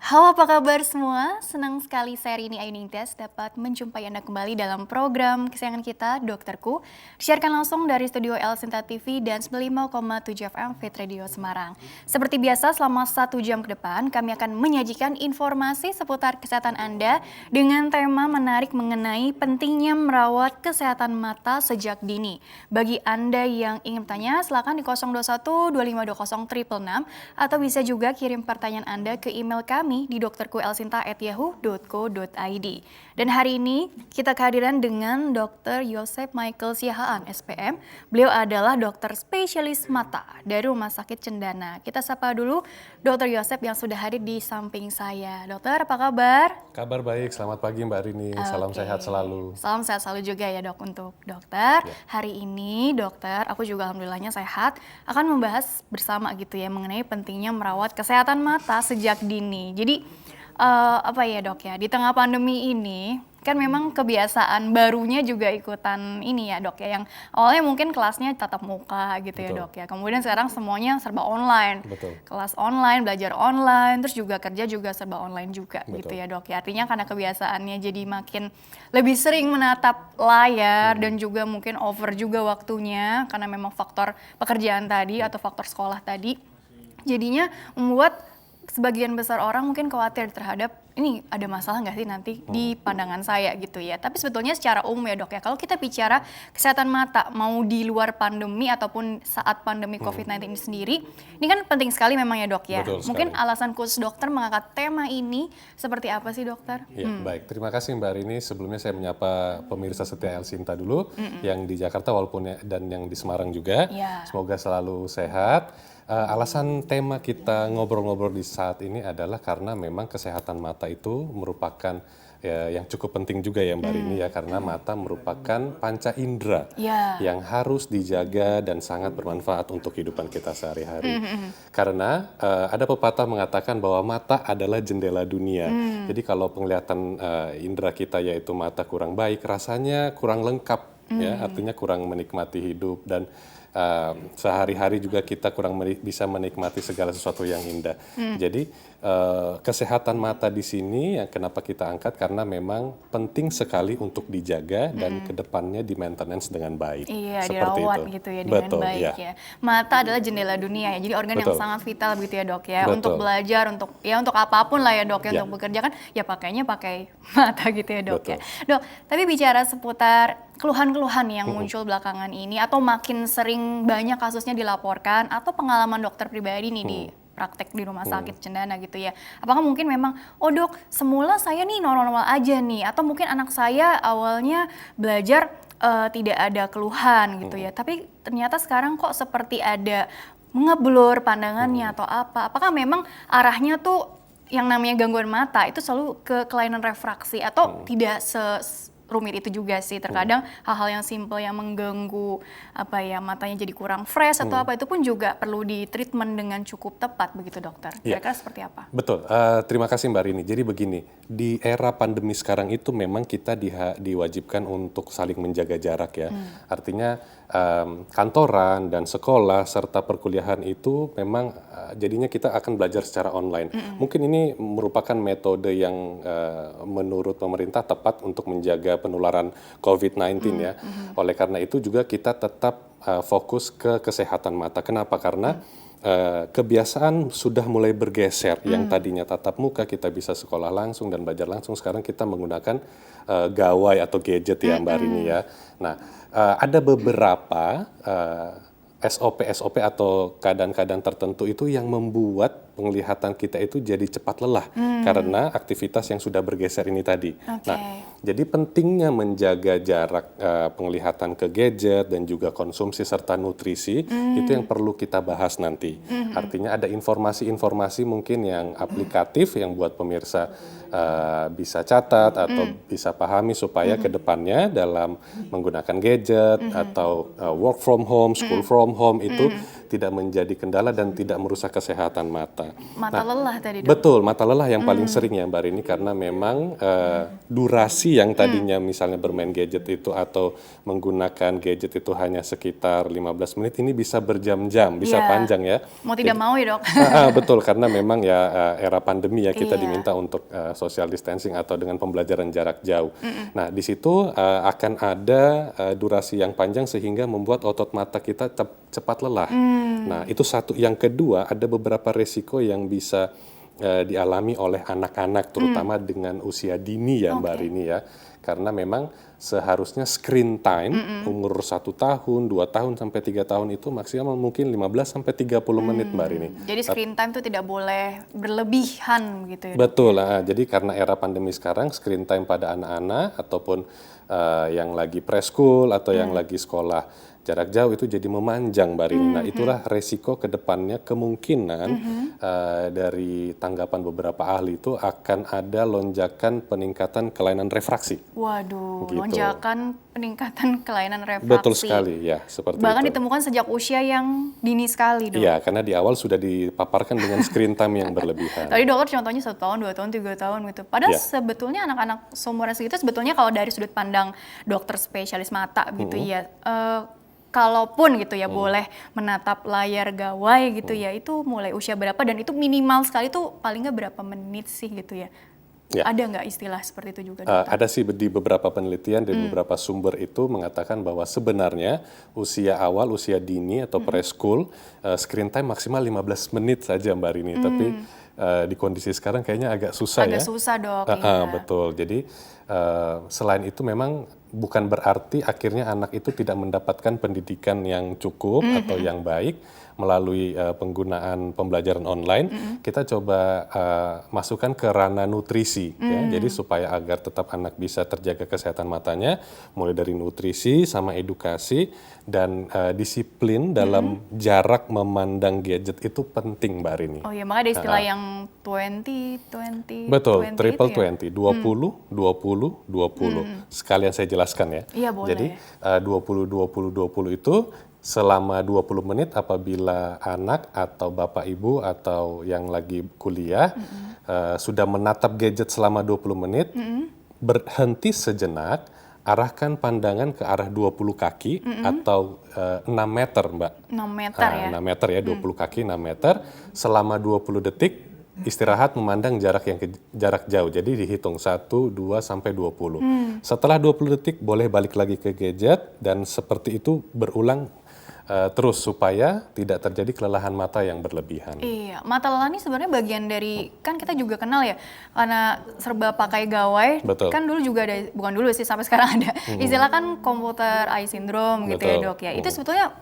Halo, apa kabar semua? Senang sekali saya Rini Ayuningsih dapat menjumpai Anda kembali dalam program kesayangan kita, Dokterku. Disiarkan langsung dari studio El Sinta TV dan 95,7 FM Fit Radio Semarang. Seperti biasa, selama 1 jam ke depan, kami akan menyajikan informasi seputar kesehatan Anda dengan tema menarik mengenai pentingnya merawat kesehatan mata sejak dini. Bagi Anda yang ingin bertanya, silakan di 021 2520 666 atau bisa juga kirim pertanyaan Anda ke email kami di dokterkuelsinta@yahoo.co.id. Dan hari ini kita kehadiran dengan Dr. Yosep Michael Siahaan, SPM. Beliau adalah dokter spesialis mata dari Rumah Sakit Cendana. Kita sapa dulu Dr. Yosep yang sudah hadir di samping saya. Dokter, apa kabar? Kabar baik, selamat pagi Mbak Rini. Salam sehat selalu. Salam sehat selalu juga ya dok untuk dokter. Ya. Hari ini dokter, aku juga alhamdulillahnya sehat, akan membahas bersama gitu ya mengenai pentingnya merawat kesehatan mata sejak dini. Jadi apa ya dok ya, di tengah pandemi ini kan memang kebiasaan barunya juga ikutan ini ya dok ya, yang awalnya mungkin kelasnya tatap muka gitu ya Betul. dok ya, kemudian sekarang semuanya serba online. Betul. Kelas online, belajar online, terus juga kerja juga serba online juga gitu Betul. ya dok ya. Artinya karena kebiasaannya jadi makin lebih sering menatap layar dan juga mungkin over juga waktunya karena memang faktor pekerjaan tadi atau faktor sekolah tadi. Jadinya membuat sebagian besar orang mungkin khawatir terhadap ini ada masalah nggak sih nanti di pandangan saya gitu ya. Tapi sebetulnya secara umum ya dok ya, kalau kita bicara kesehatan mata mau di luar pandemi ataupun saat pandemi COVID-19 ini sendiri, ini kan penting sekali memang ya dok ya. Betul Mungkin sekali. alasan khusus dokter mengangkat tema ini seperti apa sih dokter? Ya, baik. Terima kasih Mbak Rini. Sebelumnya saya menyapa pemirsa setia El Sinta dulu, yang di Jakarta dan yang di Semarang juga. Ya. Semoga selalu sehat. Alasan tema kita ngobrol-ngobrol di saat ini adalah karena memang kesehatan mata itu merupakan yang cukup penting juga ya Mbak Rini ya, karena mata merupakan panca indera Ya. yang harus dijaga dan sangat bermanfaat untuk kehidupan kita sehari-hari. Karena ada pepatah mengatakan bahwa mata adalah jendela dunia. Jadi kalau penglihatan indera kita yaitu mata kurang baik, rasanya kurang lengkap ya, artinya kurang menikmati hidup dan sehari-hari juga kita kurang bisa menikmati segala sesuatu yang indah. Jadi kesehatan mata di sini yang kenapa kita angkat karena memang penting sekali untuk dijaga dan kedepannya di maintenance dengan baik. Iya, Seperti dirawat itu. gitu ya dengan Betul, baik ya. ya. Mata adalah jendela dunia ya, jadi organ yang Betul. sangat vital gitu ya dok ya. Betul. Untuk belajar, untuk apapun lah ya dok ya, Ya. untuk bekerja kan ya pakainya pakai mata gitu ya dok ya. Betul. Dok, tapi bicara seputar keluhan-keluhan yang muncul belakangan ini atau makin sering banyak kasusnya dilaporkan atau pengalaman dokter pribadi nih di praktek di Rumah Sakit Cendana gitu ya. Apakah mungkin memang, oh dok, semula saya nih normal-normal aja nih, atau mungkin anak saya awalnya belajar tidak ada keluhan gitu ya, tapi ternyata sekarang kok seperti ada mengeblur pandangannya atau apa? Apakah memang arahnya tuh yang namanya gangguan mata itu selalu ke kelainan refraksi atau tidak rumit itu juga sih, terkadang hal-hal yang simple yang mengganggu apa ya matanya jadi kurang fresh atau apa itu pun juga perlu di treatment dengan cukup tepat begitu dokter. Iya. Kira-kira seperti apa? Betul, terima kasih Mbak Rini. Jadi begini, di era pandemi sekarang itu memang kita diwajibkan untuk saling menjaga jarak ya. Artinya kantoran dan sekolah serta perkuliahan itu memang jadinya kita akan belajar secara online. Mungkin ini merupakan metode yang menurut pemerintah tepat untuk menjaga penularan COVID-19 ya. Oleh karena itu juga kita tetap fokus ke kesehatan mata. Kenapa? Karena kebiasaan sudah mulai bergeser. Yang tadinya tatap muka kita bisa sekolah langsung dan belajar langsung, sekarang kita menggunakan gawai atau gadget ya Mbak Rini ya. Nah, ada beberapa SOP atau keadaan-keadaan tertentu itu yang membuat penglihatan kita itu jadi cepat lelah karena aktivitas yang sudah bergeser ini tadi. Nah, jadi pentingnya menjaga jarak penglihatan ke gadget dan juga konsumsi serta nutrisi itu yang perlu kita bahas nanti. Artinya ada informasi-informasi mungkin yang aplikatif yang buat pemirsa bisa catat atau bisa pahami supaya ke depannya dalam menggunakan gadget atau work from home, school from home itu tidak menjadi kendala dan tidak merusak kesehatan mata. Mata lelah tadi dok. Betul, mata lelah yang paling sering ya Mbak Rini, karena memang durasi durasi yang tadinya misalnya bermain gadget itu atau menggunakan gadget itu hanya sekitar 15 menit, ini bisa berjam-jam, bisa Iya. panjang ya. Mau tidak mau ya, Dok. Betul, karena memang ya era pandemi ya kita Iya. diminta untuk social distancing atau dengan pembelajaran jarak jauh. Nah, di situ akan ada durasi yang panjang sehingga membuat otot mata kita cepat lelah. Nah, itu satu. Yang kedua, ada beberapa resiko yang bisa dialami oleh anak-anak, terutama dengan usia dini ya Mbak Rini ya. Karena memang seharusnya screen time umur 1 tahun, 2 tahun, sampai 3 tahun itu maksimal mungkin 15 sampai 30 menit Mbak Rini. Jadi screen time itu tidak boleh berlebihan gitu ya, Dok. Betul, jadi karena era pandemi sekarang screen time pada anak-anak ataupun yang lagi preschool atau yang lagi sekolah jarak jauh itu jadi memanjang Mbak Rini. Nah, itulah resiko ke depannya kemungkinan dari tanggapan beberapa ahli itu akan ada lonjakan peningkatan kelainan refraksi. Waduh, Gitu. lonjakan peningkatan kelainan refraksi. Betul sekali, ya seperti Bahkan itu. ditemukan sejak usia yang dini sekali, Dok. Iya, karena di awal sudah dipaparkan dengan screen time yang berlebihan. Tadi dokter contohnya 1 tahun, 2 tahun, 3 tahun gitu. Padahal Iya. sebetulnya anak-anak seumuran segitu sebetulnya kalau dari sudut pandang dokter spesialis mata gitu ya, kalaupun gitu ya boleh menatap layar gawai gitu ya, itu mulai usia berapa dan itu minimal sekali tuh paling nggak berapa menit sih gitu ya? Ya. Ada nggak istilah seperti itu juga, dokter? Ada sih di beberapa penelitian dan beberapa sumber itu mengatakan bahwa sebenarnya usia awal, usia dini atau preschool, screen time maksimal 15 menit saja Mbak Rini. Tapi di kondisi sekarang kayaknya agak susah ya. Agak susah, Dok. Iya. Betul. Jadi selain itu memang bukan berarti akhirnya anak itu tidak mendapatkan pendidikan yang cukup atau yang baik melalui penggunaan pembelajaran online. Kita coba masukkan ke ranah nutrisi ya. Jadi supaya agar tetap anak bisa terjaga kesehatan matanya, mulai dari nutrisi sama edukasi dan disiplin dalam jarak memandang gadget itu penting Mbak Rini. Oh iya, makanya ada istilah yang 20. Betul, 20 triple itu ya? 20, 20, 20. Sekalian saya jelaskan ya. Iya, boleh. Jadi 20, 20, 20 itu selama 20 menit apabila anak atau bapak ibu atau yang lagi kuliah sudah menatap gadget selama 20 menit, berhenti sejenak, arahkan pandangan ke arah 20 kaki atau 6 meter Mbak. 6 meter ya? 6 meter ya, 20 kaki 6 meter selama 20 detik. Istirahat memandang jarak jauh. Jadi dihitung 1, 2, sampai 20. Setelah 20 detik boleh balik lagi ke gadget dan seperti itu berulang terus supaya tidak terjadi kelelahan mata yang berlebihan. Iya, mata lelah ini sebenarnya bagian dari, kan kita juga kenal ya, karena serba pakai gawai. Betul. Kan dulu juga ada, bukan dulu sih, sampai sekarang ada istilah kan computer eye syndrome gitu ya, Betul. Dok ya. Itu sebetulnya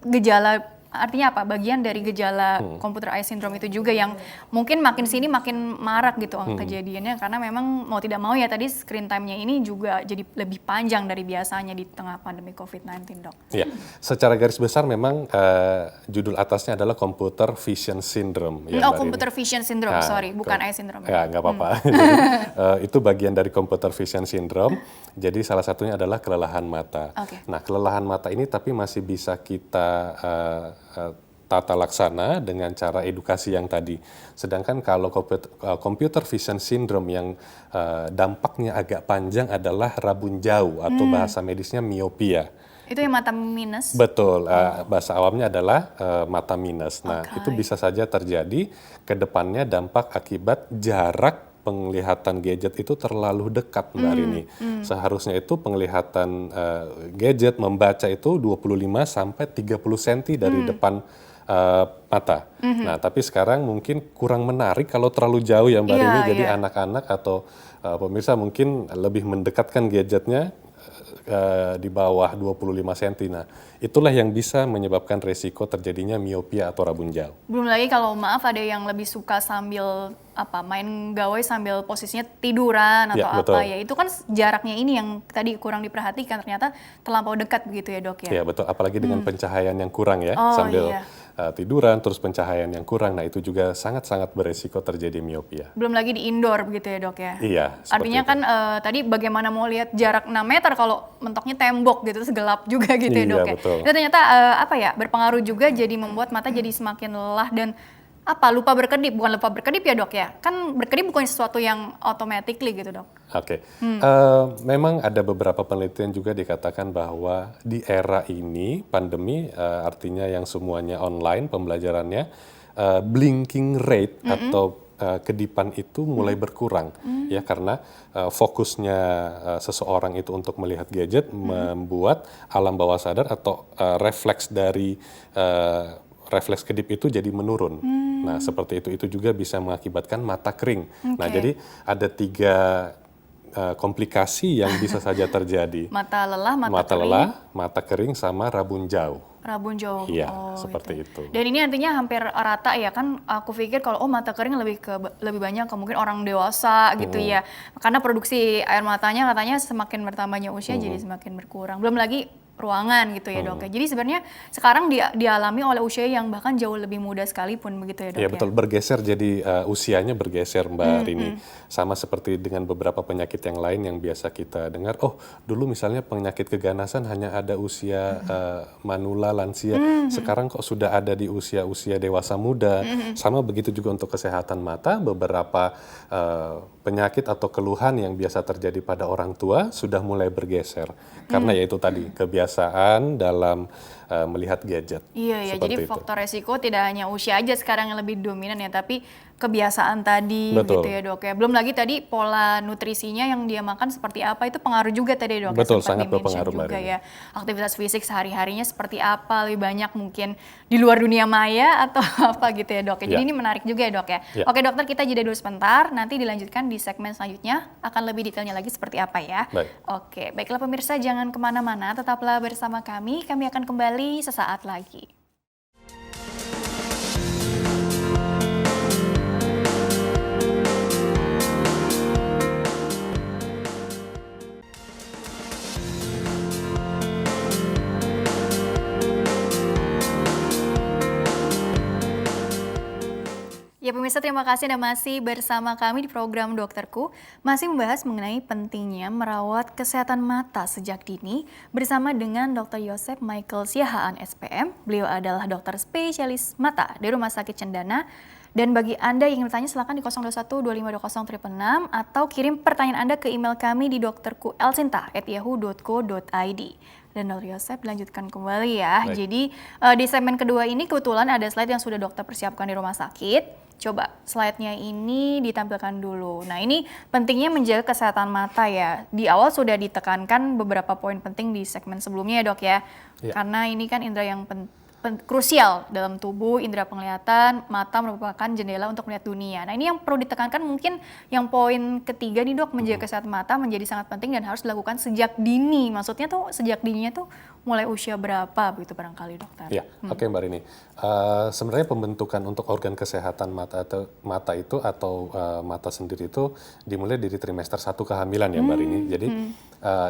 gejala, artinya apa? Bagian dari gejala computer eye syndrome itu juga yang mungkin makin sini makin marak gitu kejadiannya, karena memang mau tidak mau ya tadi screen time-nya ini juga jadi lebih panjang dari biasanya di tengah pandemi COVID-19, Dok. Ya, secara garis besar memang judul atasnya adalah computer vision syndrome. Ya, Oh, Mbak Rini. computer vision syndrome, Nah, sorry, bukan eye syndrome. Ya, nggak apa-apa. Jadi, itu bagian dari computer vision syndrome. Jadi salah satunya adalah kelelahan mata. Oke. Nah, kelelahan mata ini tapi masih bisa kita tata laksana dengan cara edukasi yang tadi. Sedangkan kalau computer vision syndrome yang dampaknya agak panjang adalah rabun jauh atau bahasa medisnya miopia. Itu yang mata minus. Betul, bahasa awamnya adalah mata minus. Nah, Oke. itu bisa saja terjadi ke depannya dampak akibat jarak penglihatan gadget itu terlalu dekat Mbak Rini. Seharusnya itu penglihatan gadget membaca itu 25 sampai 30 cm dari depan mata. Nah, tapi sekarang mungkin kurang menarik kalau terlalu jauh ya Mbak Iya, Rini. Jadi iya. anak-anak atau pemirsa mungkin lebih mendekatkan gadgetnya di bawah 25 cm. Nah, itulah yang bisa menyebabkan resiko terjadinya miopia atau rabun jauh. Belum lagi kalau maaf ada yang lebih suka sambil main gawai sambil posisinya tiduran atau Ya, apa betul. ya. Itu kan jaraknya ini yang tadi kurang diperhatikan, ternyata terlampau dekat begitu ya, Dok ya. Ya betul, apalagi dengan pencahayaan yang kurang ya, Oh, sambil iya. tiduran terus pencahayaan yang kurang. Nah, itu juga sangat-sangat beresiko terjadi miopia. Belum lagi di indoor begitu ya, Dok ya. Iya, seperti Artinya itu. kan tadi bagaimana mau lihat jarak 6 meter kalau mentoknya tembok gitu, terus gelap juga gitu ya, Iya, Dok ya. betul. Itu ternyata berpengaruh juga jadi membuat mata jadi semakin lelah dan lupa berkedip. Bukan lupa berkedip ya, Dok ya. Kan berkedip bukan sesuatu yang automatically gitu, Dok. Oke, memang ada beberapa penelitian juga dikatakan bahwa di era ini pandemi, artinya yang semuanya online pembelajarannya, blinking rate atau kedipan itu mulai berkurang ya karena fokusnya seseorang itu untuk melihat gadget membuat alam bawah sadar atau refleks dari refleks kedip itu jadi menurun. Nah seperti itu juga bisa mengakibatkan mata kering. Nah jadi ada 3 komplikasi yang bisa saja terjadi. Mata lelah, Mata lelah, mata kering, sama rabun jauh. rabun jauh. Iya, Oh, seperti gitu. itu. Dan ini artinya hampir rata ya kan? Aku pikir kalau mata kering lebih banyak ke mungkin orang dewasa gitu ya. Karena produksi air matanya katanya semakin bertambahnya usia jadi semakin berkurang. Belum lagi ruangan gitu ya dok ya. Jadi sebenarnya sekarang dialami oleh usia yang bahkan jauh lebih muda sekalipun begitu ya dok Iya ya. betul, bergeser jadi usianya bergeser Mbak Rini. Sama seperti dengan beberapa penyakit yang lain yang biasa kita dengar, oh dulu misalnya penyakit keganasan hanya ada usia manula, lansia. Sekarang kok sudah ada di usia-usia dewasa muda. Sama begitu juga untuk kesehatan mata, beberapa penyakit atau keluhan yang biasa terjadi pada orang tua sudah mulai bergeser. Karena ya itu tadi, kebiasaan dalam melihat gadget. Iya ya, jadi Seperti itu. faktor resiko tidak hanya usia aja sekarang yang lebih dominan ya, tapi kebiasaan tadi Betul. gitu ya dok ya. Belum lagi tadi pola nutrisinya yang dia makan seperti apa itu pengaruh juga tadi dok. Betul, Ya, sempat sangat di-mention berpengaruh, Mbak juga Rini. ya. Aktivitas fisik sehari-harinya seperti apa, lebih banyak mungkin di luar dunia maya atau apa gitu ya dok. Ya. Jadi Ya. ini menarik juga ya dok ya. Ya. Oke dokter, kita jeda dulu sebentar, nanti dilanjutkan di segmen selanjutnya akan lebih detailnya lagi seperti apa ya. Baik. Oke, baiklah pemirsa, jangan kemana-mana, tetaplah bersama kami akan kembali sesaat lagi. Ya pemirsa, terima kasih Anda masih bersama kami di program Dokterku, masih membahas mengenai pentingnya merawat kesehatan mata sejak dini bersama dengan Dr. Yosep Michael Siahaan SPM. Beliau adalah dokter spesialis mata di Rumah Sakit Cendana. Dan bagi Anda yang ingin bertanya silakan di 021 2520 atau kirim pertanyaan Anda ke email kami di dokterku@yahoo.co.id. Dan Dr. Yosep dilanjutkan kembali ya. Baik. Jadi di segmen kedua ini kebetulan ada slide yang sudah dokter persiapkan di rumah sakit. Coba slide-nya ini ditampilkan dulu. Nah ini pentingnya menjaga kesehatan mata ya. Di awal sudah ditekankan beberapa poin penting di segmen sebelumnya ya dok ya. Ya. Karena ini kan indera yang krusial dalam tubuh, indera penglihatan, mata merupakan jendela untuk melihat dunia. Nah ini yang perlu ditekankan mungkin yang poin ketiga nih dok, menjaga kesehatan mata menjadi sangat penting dan harus dilakukan sejak dini. Maksudnya tuh sejak dininya tuh mulai usia berapa begitu barangkali dokter? Ya, oke Mbak Rini. Sebenarnya pembentukan untuk organ kesehatan mata itu atau mata sendiri itu dimulai dari trimester 1 kehamilan ya Mbak Rini. Jadi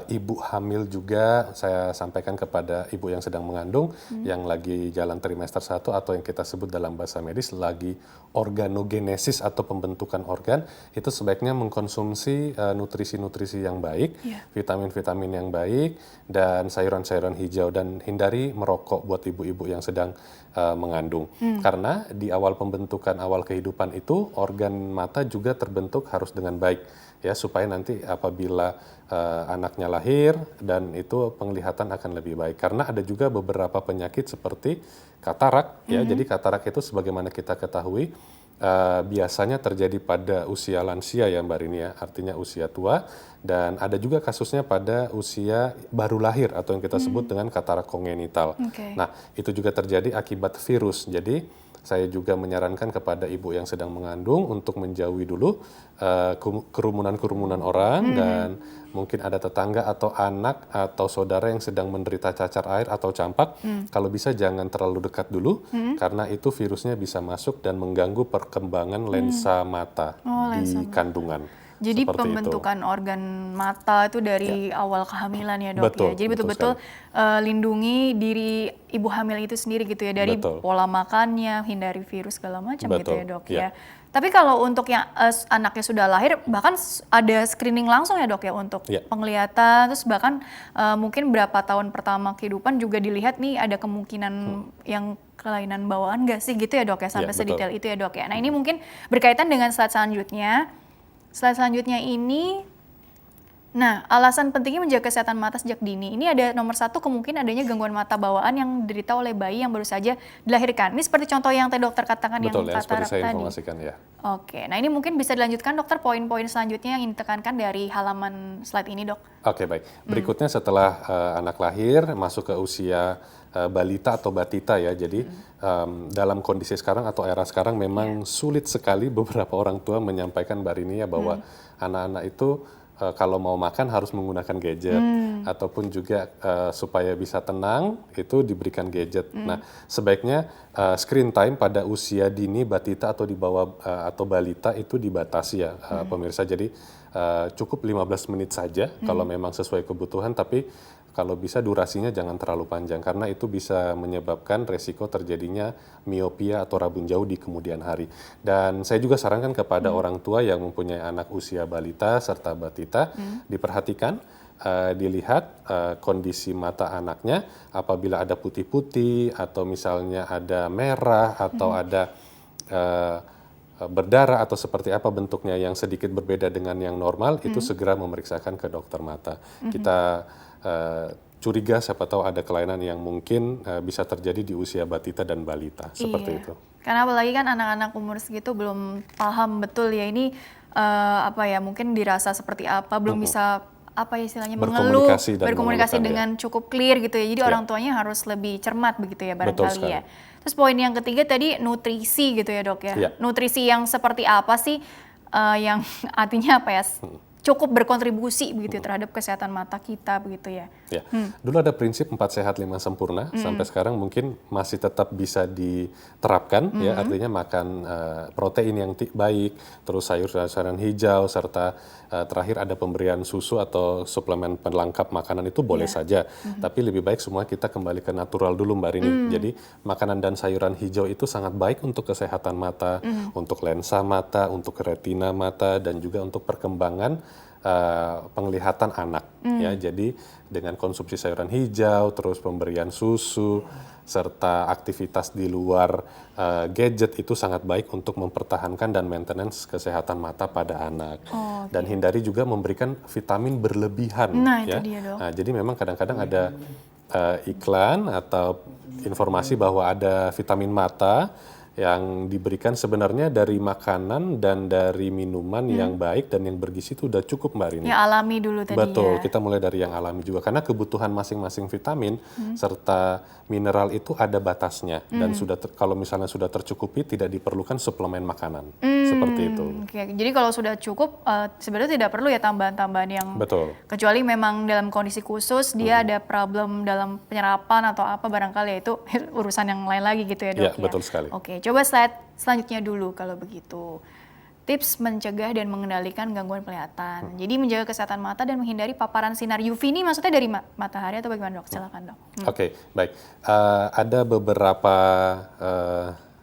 ibu hamil juga saya sampaikan kepada ibu yang sedang mengandung, yang lagi jalan trimester 1 atau yang kita sebut dalam bahasa medis lagi organogenesis atau pembentukan organ, itu sebaiknya mengkonsumsi nutrisi-nutrisi yang baik, vitamin-vitamin yang baik, dan sayuran-sayuran hijau, dan hindari merokok buat ibu-ibu yang sedang mengandung. Karena di awal pembentukan awal kehidupan itu organ mata juga terbentuk harus dengan baik ya, supaya nanti apabila anaknya lahir dan itu penglihatan akan lebih baik. Karena ada juga beberapa penyakit seperti katarak ya. Jadi katarak itu sebagaimana kita ketahui biasanya terjadi pada usia lansia ya Mbak Rini ya, artinya usia tua, dan ada juga kasusnya pada usia baru lahir atau yang kita sebut dengan katarak kongenital. Oke. Nah itu juga terjadi akibat virus. Jadi saya juga menyarankan kepada ibu yang sedang mengandung untuk menjauhi dulu kerumunan-kerumunan orang, dan mungkin ada tetangga atau anak atau saudara yang sedang menderita cacar air atau campak, kalau bisa jangan terlalu dekat dulu karena itu virusnya bisa masuk dan mengganggu perkembangan lensa mata di kandungan. Jadi Seperti pembentukan organ mata itu dari awal kehamilan ya dok Betul, ya. Jadi betul betul-betul lindungi diri ibu hamil itu sendiri gitu ya, dari Betul. pola makannya, hindari virus segala macam gitu Betul, ya dok ya. ya. Tapi kalau untuk yang anaknya sudah lahir, bahkan ada screening langsung ya dok ya untuk Ya. penglihatan, terus bahkan mungkin berapa tahun pertama kehidupan juga dilihat nih ada kemungkinan yang kelainan bawaan nggak sih gitu ya dok ya, sampai betul. sedetail itu ya dok ya. Nah ini mungkin berkaitan dengan slide selanjutnya. Slide selanjutnya ini Nah, alasan pentingnya menjaga kesehatan mata sejak dini, ini ada nomor satu kemungkinan adanya gangguan mata bawaan yang diderita oleh bayi yang baru saja dilahirkan. Ini seperti contoh yang tadi dokter katakan yang Betul ya, seperti katarak saya tadi. informasikan ya. Oke, nah ini mungkin bisa dilanjutkan dokter poin-poin selanjutnya yang ditekankan dari halaman slide ini, dok. Oke, baik. Berikutnya setelah anak lahir masuk ke usia balita atau batita ya. Jadi dalam kondisi sekarang atau era sekarang memang sulit sekali beberapa orang tua menyampaikan Mbak Rini ya bahwa anak-anak itu kalau mau makan harus menggunakan gadget ataupun juga supaya bisa tenang itu diberikan gadget. Nah, sebaiknya screen time pada usia dini batita atau di bawah atau balita itu dibatasi ya pemirsa. Jadi cukup 15 menit saja kalau memang sesuai kebutuhan, tapi kalau bisa durasinya jangan terlalu panjang karena itu bisa menyebabkan resiko terjadinya miopia atau rabun jauh di kemudian hari. Dan saya juga sarankan kepada orang tua yang mempunyai anak usia balita serta batita diperhatikan, dilihat kondisi mata anaknya apabila ada putih-putih atau misalnya ada merah atau ada berdarah atau seperti apa bentuknya yang sedikit berbeda dengan yang normal, itu segera memeriksakan ke dokter mata. Kita curiga siapa tahu ada kelainan yang mungkin bisa terjadi di usia batita dan balita, seperti Iya. itu. Karena apalagi kan anak-anak umur segitu belum paham betul ya ini apa ya mungkin dirasa seperti apa, belum bisa apa ya istilahnya mengeluh, Berkomunikasi dan berkomunikasi mengeluhkan, dengan cukup clear gitu ya. Jadi Ya. orang tuanya harus lebih cermat begitu ya Betul barangkali sekali. ya. Terus poin yang ketiga tadi nutrisi gitu ya, dok ya. Ya. Nutrisi yang seperti apa sih yang artinya apa ya? Cukup berkontribusi begitu ya terhadap kesehatan mata kita begitu ya. Ya, dulu ada prinsip 4 sehat 5 sempurna, sampai sekarang mungkin masih tetap bisa diterapkan ya, artinya makan protein yang baik, terus sayur-sayuran hijau, serta terakhir ada pemberian susu atau suplemen pelengkap makanan itu boleh saja, tapi lebih baik semua kita kembali ke natural dulu Mbak Rini. Jadi makanan dan sayuran hijau itu sangat baik untuk kesehatan mata, untuk lensa mata, untuk retina mata, dan juga untuk perkembangan penglihatan anak ya. Jadi dengan konsumsi sayuran hijau, terus pemberian susu serta aktivitas di luar gadget itu sangat baik untuk mempertahankan dan maintenance kesehatan mata pada anak. Dan hindari juga memberikan vitamin berlebihan Nah, ya. itu dia, dok. Nah, jadi memang kadang-kadang ada iklan atau informasi bahwa ada vitamin mata yang diberikan sebenarnya dari makanan dan dari minuman yang baik dan yang bergizi itu udah cukup Mbak Rini. Yang alami dulu tadi Betul, ya. kita mulai dari yang alami juga karena kebutuhan masing-masing vitamin serta mineral itu ada batasnya dan kalau misalnya sudah tercukupi tidak diperlukan suplemen makanan. Seperti itu. Oke, jadi kalau sudah cukup sebenarnya tidak perlu ya tambahan-tambahan yang Betul. kecuali memang dalam kondisi khusus dia ada problem dalam penyerapan atau apa barangkali ya itu urusan yang lain lagi gitu ya, dok Ya, betul sekali. Oke, coba slide selanjutnya dulu kalau begitu. Tips mencegah dan mengendalikan gangguan penglihatan. Jadi menjaga kesehatan mata dan menghindari paparan sinar UV ini maksudnya dari matahari atau bagaimana, dok? Silakan, dok. Oke, baik. Ada beberapa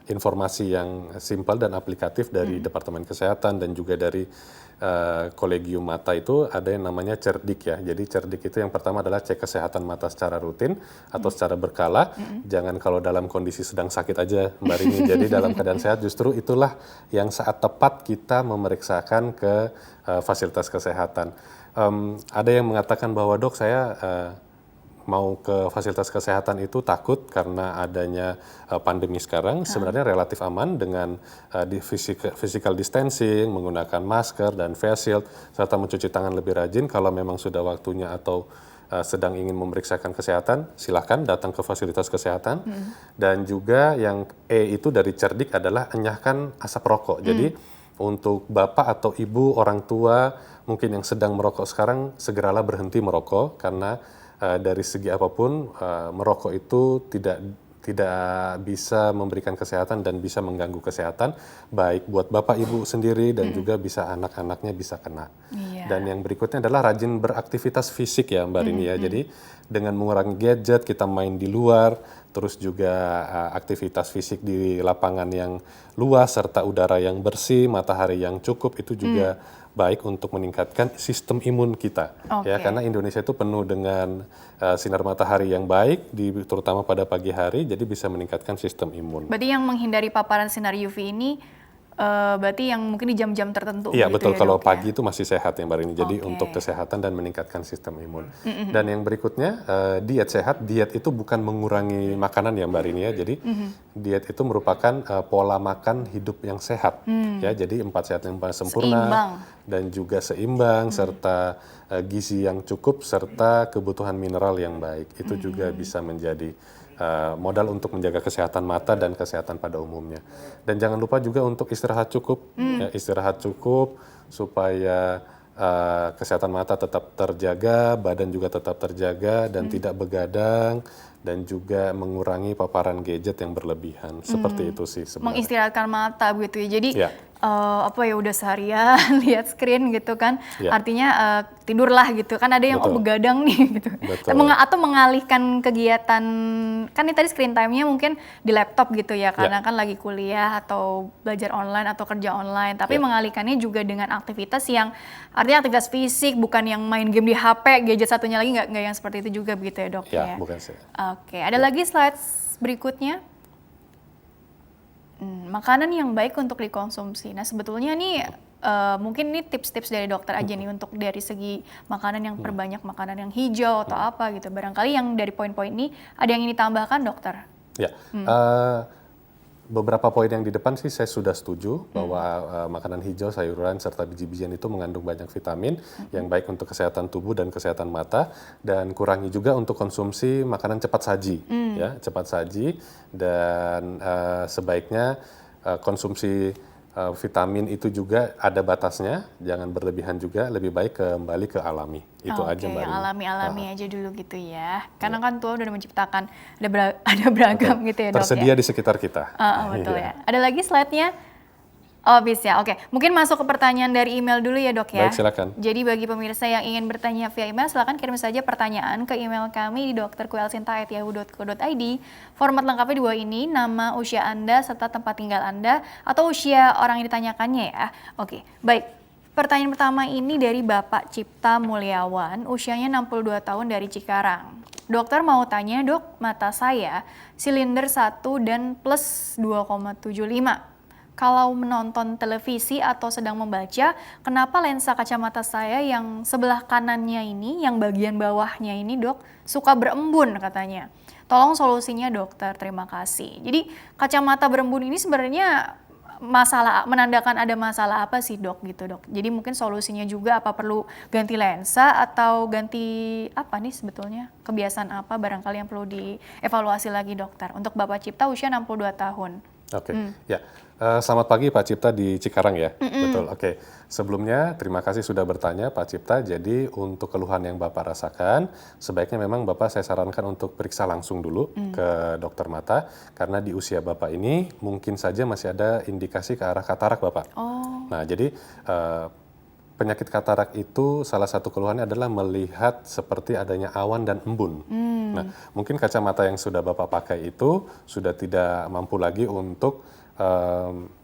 informasi yang simpel dan aplikatif dari Departemen Kesehatan dan juga dari Kolegium Mata itu ada yang namanya cerdik ya. Jadi cerdik itu yang pertama adalah cek kesehatan mata secara rutin atau secara berkala. Jangan kalau dalam kondisi sedang sakit aja Mbak Rini. Jadi dalam keadaan sehat justru itulah yang saat tepat kita memeriksakan ke fasilitas kesehatan. Ada yang mengatakan bahwa dok saya mau ke fasilitas kesehatan itu takut karena adanya pandemi sekarang. Sebenarnya relatif aman dengan di physical distancing, menggunakan masker dan face shield, serta mencuci tangan lebih rajin. Kalau memang sudah waktunya atau sedang ingin memeriksakan kesehatan, silahkan datang ke fasilitas kesehatan. Dan juga yang E itu dari cerdik adalah enyahkan asap rokok. Jadi untuk bapak atau ibu orang tua mungkin yang sedang merokok sekarang, segeralah berhenti merokok karena dari segi apapun merokok itu tidak bisa memberikan kesehatan dan bisa mengganggu kesehatan baik buat bapak ibu sendiri dan juga bisa anak-anaknya bisa kena. Iya. Dan yang berikutnya adalah rajin beraktivitas fisik ya Mbak Rini ya. Jadi dengan mengurangi gadget kita main di luar, terus juga aktivitas fisik di lapangan yang luas serta udara yang bersih, matahari yang cukup itu juga baik untuk meningkatkan sistem imun kita. Ya, karena Indonesia itu penuh dengan sinar matahari yang baik terutama pada pagi hari, jadi bisa meningkatkan sistem imun. Berarti yang menghindari paparan sinar UV ini berarti yang mungkin di jam-jam tertentu Iya begitu betul, ya, kalau Dok, ya? pagi itu masih sehat yang Mbak Rini. Jadi Oke. untuk kesehatan dan meningkatkan sistem imun. Dan yang berikutnya diet sehat. Diet itu bukan mengurangi makanan ya Mbak Rini ya. Jadi diet itu merupakan pola makan hidup yang sehat. Ya, jadi 4 sehat yang sempurna Seimbang. dan juga seimbang serta gizi yang cukup serta kebutuhan mineral yang baik. Itu juga bisa menjadi modal untuk menjaga kesehatan mata dan kesehatan pada umumnya. Dan jangan lupa juga untuk istirahat cukup, ya, istirahat cukup supaya kesehatan mata tetap terjaga, badan juga tetap terjaga dan tidak begadang dan juga mengurangi paparan gadget yang berlebihan. Seperti itu sih sebenarnya. Mengistirahatkan mata begitu ya. Jadi Ya. apa ya udah seharian lihat screen gitu kan. Ya. Artinya tidurlah gitu kan ada yang Betul. begadang nih gitu. Betul. Atau mengalihkan kegiatan kan ini tadi screen time-nya mungkin di laptop gitu ya karena kan lagi kuliah atau belajar online atau kerja online. Tapi Ya. mengalihkannya juga dengan aktivitas yang artinya aktivitas fisik bukan yang main game di HP, gadget satunya lagi nggak yang seperti itu juga begitu ya, Dok Ya, ya. bukan sih. Oke, ada lagi slides berikutnya. Makanan yang baik untuk dikonsumsi. Nah sebetulnya nih mungkin ini tips-tips dari dokter aja nih untuk dari segi makanan yang perbanyak makanan yang hijau atau apa gitu. Barangkali yang dari poin-poin ini ada yang ingin ditambahkan dokter? Ya, beberapa poin yang di depan sih saya sudah setuju bahwa makanan hijau, sayuran, serta biji-bijian itu mengandung banyak vitamin yang baik untuk kesehatan tubuh dan kesehatan mata, dan kurangi juga untuk konsumsi makanan cepat saji, ya, cepat saji, dan sebaiknya konsumsi vitamin itu juga ada batasnya, jangan berlebihan juga, lebih baik kembali ke alami. Itu aja Mbak yang Rini. alami-alami aja dulu gitu ya. Karena kan Tuhan udah menciptakan ada beragam gitu ya, Dok Tersedia ya. di sekitar kita. Betul Iya. ya. Ada lagi slide-nya? Oh bisa, oke. Mungkin masuk ke pertanyaan dari email dulu ya, Dok ya. Baik, silakan. Jadi bagi pemirsa yang ingin bertanya via email, silakan kirim saja pertanyaan ke email kami di dokterkuelsinta@yahoo.co.id. Format lengkapnya dua ini, nama, usia Anda, serta tempat tinggal Anda, atau usia orang yang ditanyakannya ya. Oke, baik. Pertanyaan pertama ini dari Bapak Cipta Mulyawan, usianya 62 tahun dari Cikarang. Dokter mau tanya, Dok, mata saya silinder 1 dan plus 2,75. Kalau menonton televisi atau sedang membaca, kenapa lensa kacamata saya yang sebelah kanannya ini, yang bagian bawahnya ini, Dok, suka berembun katanya. Tolong solusinya, dokter. Terima kasih. Jadi kacamata berembun ini sebenarnya menandakan ada masalah apa sih, Dok, gitu, Dok? Jadi mungkin solusinya juga apa perlu ganti lensa atau ganti apa nih sebetulnya? Kebiasaan apa barangkali yang perlu dievaluasi lagi, dokter? Untuk Bapak Cipta usia 62 tahun. Oke, ya. Selamat pagi Pak Cipta di Cikarang ya, betul. Oke, sebelumnya terima kasih sudah bertanya Pak Cipta. Jadi untuk keluhan yang Bapak rasakan, sebaiknya memang Bapak saya sarankan untuk periksa langsung dulu ke dokter mata, karena di usia Bapak ini mungkin saja masih ada indikasi ke arah katarak Bapak. Oh. Nah, jadi penyakit katarak itu salah satu keluhannya adalah melihat seperti adanya awan dan embun. Nah, mungkin kacamata yang sudah Bapak pakai itu sudah tidak mampu lagi untuk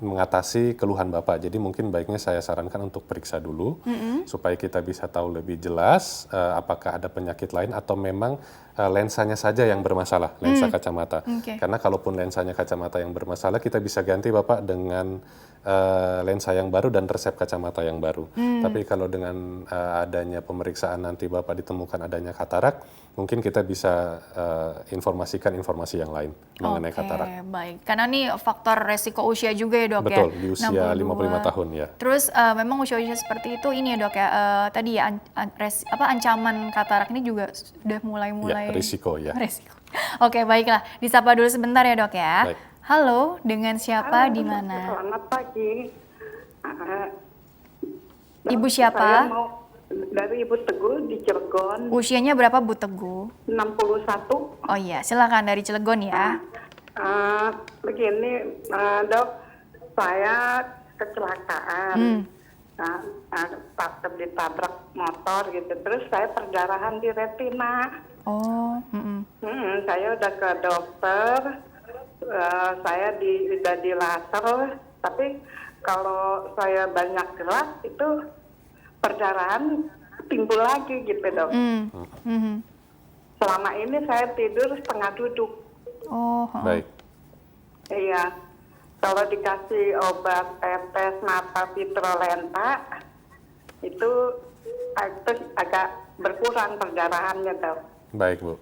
mengatasi keluhan Bapak. Jadi mungkin baiknya saya sarankan untuk periksa dulu supaya kita bisa tahu lebih jelas apakah ada penyakit lain atau memang lensanya saja yang bermasalah, lensa kacamata. Karena kalaupun lensanya kacamata yang bermasalah, kita bisa ganti Bapak dengan lensa yang baru dan resep kacamata yang baru. Tapi kalau dengan adanya pemeriksaan nanti Bapak ditemukan adanya katarak, mungkin kita bisa informasikan informasi yang lain mengenai katarak. Oke, baik. Karena nih faktor resiko usia juga ya, Dok. Betul, ya. di usia 55 tahun ya. Terus memang usia-usia seperti itu ini ya, Dok ya. Tadi ya ancaman katarak ini juga sudah mulai Ya, risiko ya. Resiko. Oke, baiklah. Disapa dulu sebentar ya, Dok ya. Baik. Halo, dengan siapa di mana? Selamat pagi. Ibu Saya siapa? mau dari Ibu Teguh di Cilegon, Usianya berapa, Bu Teguh? 61. Oh iya, silakan dari Cilegon ya. Begini, Dok, saya kecelakaan. Ditabrak motor gitu. Terus saya perdarahan di retina. Oh, Saya udah ke dokter, saya udah di laser, tapi kalau saya banyak gerak itu perdarahan timbul lagi gitu, Dok. Selama ini saya tidur setengah duduk. Oh, Baik. Iya. Kalau dikasih obat tetes mata Vitrolenta, itu agak berkurang perdarahannya, Dok. Baik, Bu.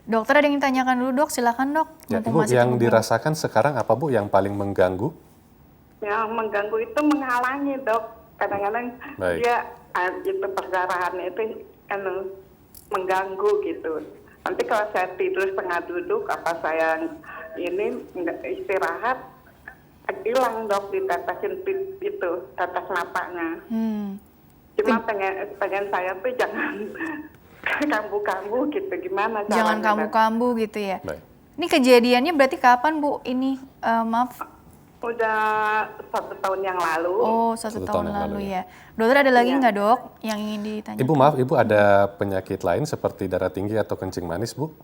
Dokter ada yang ditanyakan dulu dok, silakan dok. Ya, Mumpung Ibu, masih yang terhubung. dirasakan sekarang apa, Bu, yang paling mengganggu? Yang mengganggu itu menghalangi, Dok. Kadang-kadang Baik. dia itu perdarahannya itu mengganggu gitu. Nanti kalau saya tidur setengah duduk, apa saya ini istirahat, hilang, Dok, ditetesin itu tetes matanya. Cuma pengen saya tuh jangan kambuh-kambuh gitu, gimana caranya? Jangan kambuh-kambuh gitu ya. Baik. Ini kejadiannya berarti kapan Bu? Ini maaf. Udah 1 tahun yang lalu. Oh, satu Satu tahun tahun yang lalu lalu, ya. Dokter ada lagi Iya. nggak dok yang ingin ditanya? Ibu, maaf, Ibu ada penyakit lain seperti darah tinggi atau kencing manis, Bu?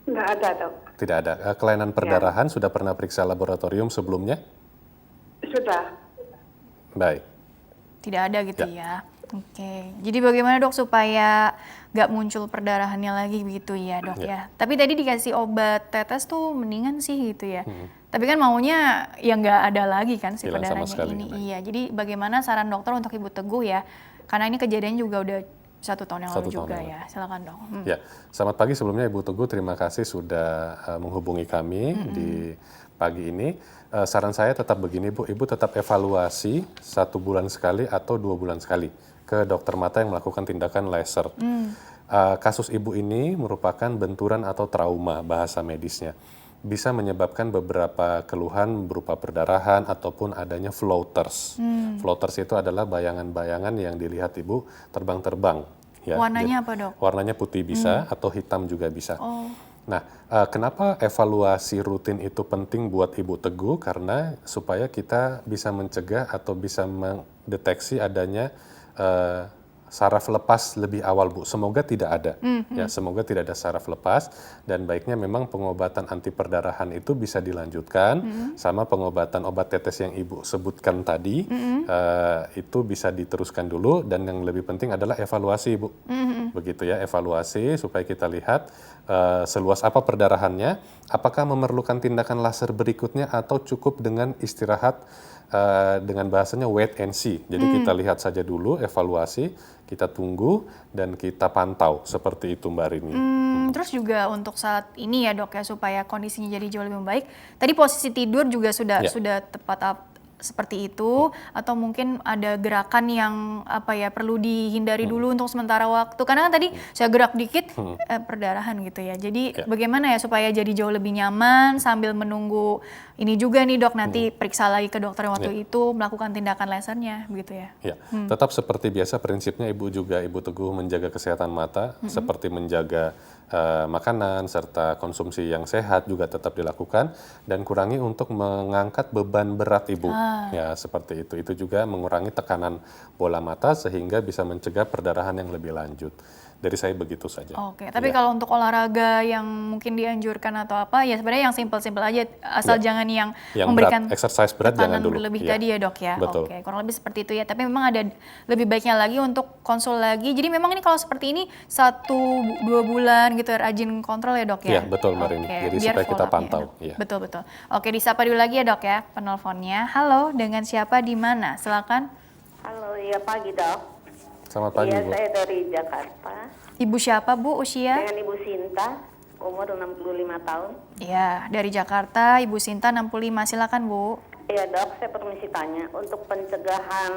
Nggak ada, Dok. Tidak ada. Kelainan perdarahan sudah pernah periksa laboratorium sebelumnya? Sudah. Baik. Tidak ada gitu ya. Oke. Jadi bagaimana dok supaya nggak muncul perdarahannya lagi begitu ya dok ya. Tapi tadi dikasih obat tetes tuh mendingan sih gitu ya. Tapi kan maunya ya nggak ada lagi kan si Hilang sama perdarahannya sekali. ini. Iya. Jadi bagaimana saran dokter untuk Ibu Teguh ya? Karena ini kejadian juga udah 1 tahun yang lalu 1 tahun juga yang ya. Silakan dok. Ya, selamat pagi sebelumnya Ibu Teguh, terima kasih sudah menghubungi kami di pagi ini. Saran saya tetap begini Bu, Ibu tetap evaluasi 1 bulan sekali atau 2 bulan sekali ke dokter mata yang melakukan tindakan laser. Kasus Ibu ini merupakan benturan atau trauma bahasa medisnya. Bisa menyebabkan beberapa keluhan berupa perdarahan ataupun adanya floaters. Floaters itu adalah bayangan-bayangan yang dilihat Ibu terbang-terbang. Ya, Warnanya apa dok? warnanya putih bisa atau hitam juga bisa. Oh. Nah, kenapa evaluasi rutin itu penting buat Ibu Teguh? Karena supaya kita bisa mencegah atau bisa mendeteksi adanya saraf lepas lebih awal, Bu. Semoga tidak ada. Ya, semoga tidak ada saraf lepas dan baiknya memang pengobatan anti perdarahan itu bisa dilanjutkan sama pengobatan obat tetes yang Ibu sebutkan tadi. Itu bisa diteruskan dulu dan yang lebih penting adalah evaluasi, Bu. Begitu ya, evaluasi supaya kita lihat seluas apa perdarahannya, apakah memerlukan tindakan laser berikutnya atau cukup dengan istirahat dengan bahasanya wait and see. Jadi kita lihat saja dulu, evaluasi, kita tunggu dan kita pantau seperti itu Mbak Rini. Terus juga untuk saat ini ya dok ya supaya kondisinya jadi jauh lebih baik. Tadi posisi tidur juga sudah tepat seperti itu atau mungkin ada gerakan yang apa ya perlu dihindari dulu untuk sementara waktu. Karena kan tadi saya gerak dikit perdarahan gitu ya. Jadi bagaimana ya supaya jadi jauh lebih nyaman sambil menunggu ini juga nih dok nanti periksa lagi ke dokter yang waktu itu melakukan tindakan lasernya begitu ya. Ya, tetap seperti biasa prinsipnya Ibu Teguh menjaga kesehatan mata seperti menjaga makanan serta konsumsi yang sehat juga tetap dilakukan dan kurangi untuk mengangkat beban berat Ibu. Ya, seperti itu. Itu juga mengurangi tekanan bola mata sehingga bisa mencegah perdarahan yang lebih lanjut. Dari saya begitu saja. Oke, tapi kalau untuk olahraga yang mungkin dianjurkan atau apa ya sebenarnya yang simpel-simpel aja asal jangan yang memberikan berat, exercise berat jangan tekanan dulu. berlebih tadi ya dok ya. Betul. Oke, kurang lebih seperti itu ya. Tapi memang ada lebih baiknya lagi untuk konsul lagi. Jadi memang ini kalau seperti ini 1-2 bulan gitu rajin kontrol ya dok ya. Iya, betul Mbak Rini. Jadi biar supaya kita follow up-nya, pantau. dok. Iya. Betul. Oke, disapa dulu lagi ya dok ya penelponnya. Halo, dengan siapa di mana? Silakan. Halo, iya pagi dok. Selamat pagi Iya, Bu. saya dari Jakarta. Ibu siapa Bu usia? Dengan Ibu Sinta, umur 65 tahun. Ya, dari Jakarta, Ibu Sinta 65. Silakan Bu. Iya dok, saya permisi tanya. Untuk pencegahan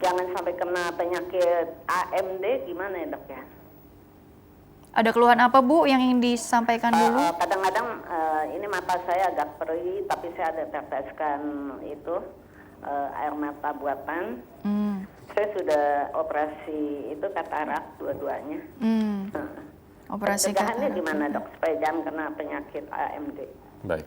jangan sampai kena penyakit AMD gimana ya dok ya? Ada keluhan apa Bu yang ingin disampaikan dulu? Kadang-kadang ini mata saya agak perih, tapi saya ada teteskan itu air mata buatan. Saya sudah operasi itu katarak dua-duanya. Operasi Pencegahannya katarak. gimana dok supaya jangan kena penyakit AMD? Baik.